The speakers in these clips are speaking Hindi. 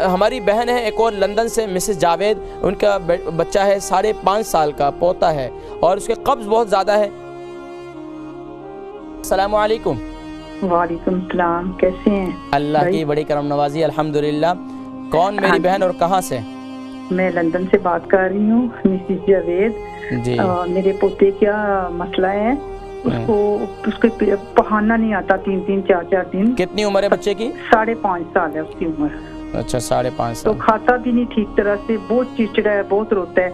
हमारी बहन है एक और लंदन से, मिसेस जावेद। उनका बच्चा है 5.5 साल का, पोता है और उसके कब्ज़ बहुत ज़्यादा है। अस्सलामु अलैकुम। वालेकुम सलाम, कैसे हैं? अल्लाह की बड़ी करम नवाजी, अल्हम्दुलिल्लाह। कौन मेरी बहन और कहाँ से? मैं लंदन से बात कर रही हूँ, मिसेस जावेद जी। मेरे पोते क्या मसला है, उसको पढ़ाना नहीं आता, 3-3 4-4 दिन। कितनी उम्र है बच्चे की? 5.5 साल है उसकी उम्र। अच्छा, 5.5 साल। तो खाता भी नहीं ठीक तरह से, बहुत चिड़चिड़ा है, बहुत रोता है।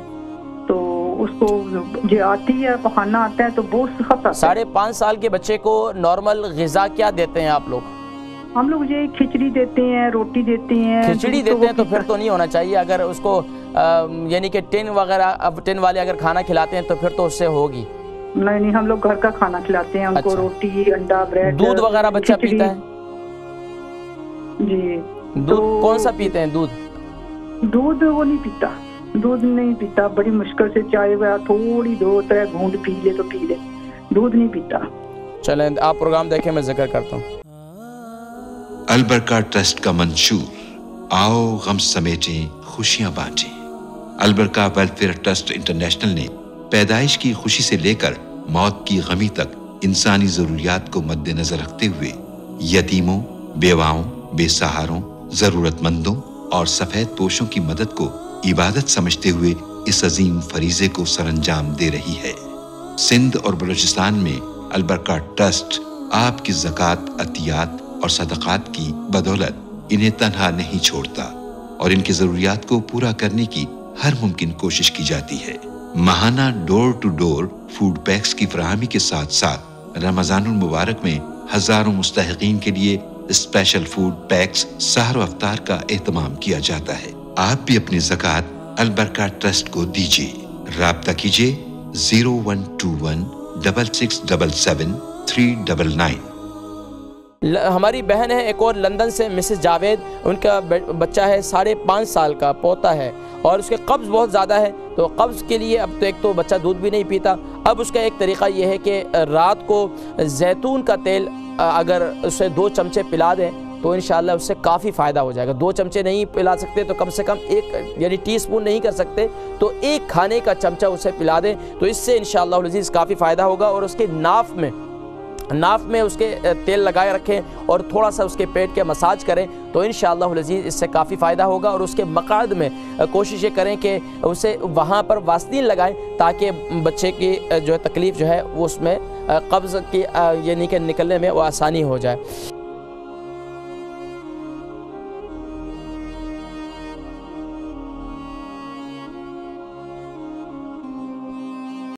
तो उसको जो आती है, पढ़ाना आता है तो बहुत सख्त आता है। 5.5 साल के बच्चे को नॉर्मल गिजा क्या देते हैं आप लोग? हम लोग ये खिचड़ी देते हैं, रोटी देते हैं। खिचड़ी देते हैं तो फिर तो नहीं होना चाहिए। अगर उसको यानी कि टिन वगैरह, अब टिन वाले अगर खाना खिलाते हैं तो फिर तो उससे होगी। नहीं, हम लोग घर का खाना खिलाते हैं उनको। अच्छा। रोटी, अंडा, ब्रेड। दूध वगैरह बच्चा पीता है? जी। दूध कौन सा पीते हैं? दूध वो नहीं पीता, दूध नहीं पीता। बड़ी मुश्किल से चाय वगैरह थोड़ी 2-3 घूंट पी ले तो पी ले, दूध नहीं पीता। चलें, आप प्रोग्राम देखें, मैं जिक्र करता हूँ। अल बरका ट्रस्ट का मंशूर, आओ गम समेटें खुशियां बांटें। अल बरका वेलफेयर ट्रस्ट इंटरनेशनल ने पैदाइश की खुशी से लेकर मौत की गमी तक इंसानी जरूरियात को मद्देनजर रखते हुए यतीमों, बेवाओं, बेसहारों, जरूरतमंदों और सफेद पोशों की मदद को इबादत समझते हुए इस अजीम फरीजे को सरअंजाम दे रही है। सिंध और बलूचिस्तान में अल बरका ट्रस्ट आपकी ज़कात, अतियात और सदक़ात की बदौलत इन्हें तन्हा नहीं छोड़ता और इनकी जरूरियात को पूरा करने की हर मुमकिन कोशिश की जाती है। माहाना door to door food packs की फराहमी के साथ साथ रमजानुल मुबारक में हजारों मुस्तहिकीन के लिए स्पेशल फूड पैक्स सहर व अफ्तार का एहतमाम किया जाता है। आप भी अपनी ज़कात अल बरका ट्रस्ट को दीजिए। राब्ता कीजिए 0121 6677 399। हमारी बहन है एक और लंदन से, मिसेस जावेद। उनका बच्चा है 5.5 साल का, पोता है और उसके कब्ज़ बहुत ज़्यादा है। तो कब्ज़ के लिए अब तो एक तो बच्चा दूध भी नहीं पीता। अब उसका एक तरीक़ा यह है कि रात को जैतून का तेल अगर उसे 2 चमचे पिला दें तो इंशाअल्लाह उससे काफ़ी फ़ायदा हो जाएगा। 2 चमचे नहीं पिला सकते तो कम से कम 1, यानी टीस्पून नहीं कर सकते तो 1 खाने का चमचा उसे पिला दें, तो इससे इंशाअल्लाह अज़ीज़ काफ़ी फ़ायदा होगा। और उसके नाफ में उसके तेल लगाए रखें और थोड़ा सा उसके पेट के मसाज करें तो इंशाअल्लाह अज़ीज़ इससे काफ़ी फ़ायदा होगा। और उसके मक़ाद में कोशिश ये करें कि उसे वहाँ पर वास्लीन लगाएं ताकि बच्चे की जो तकलीफ़ जो है वो उसमें कब्ज़ की यानी कि निकलने में वो आसानी हो जाए।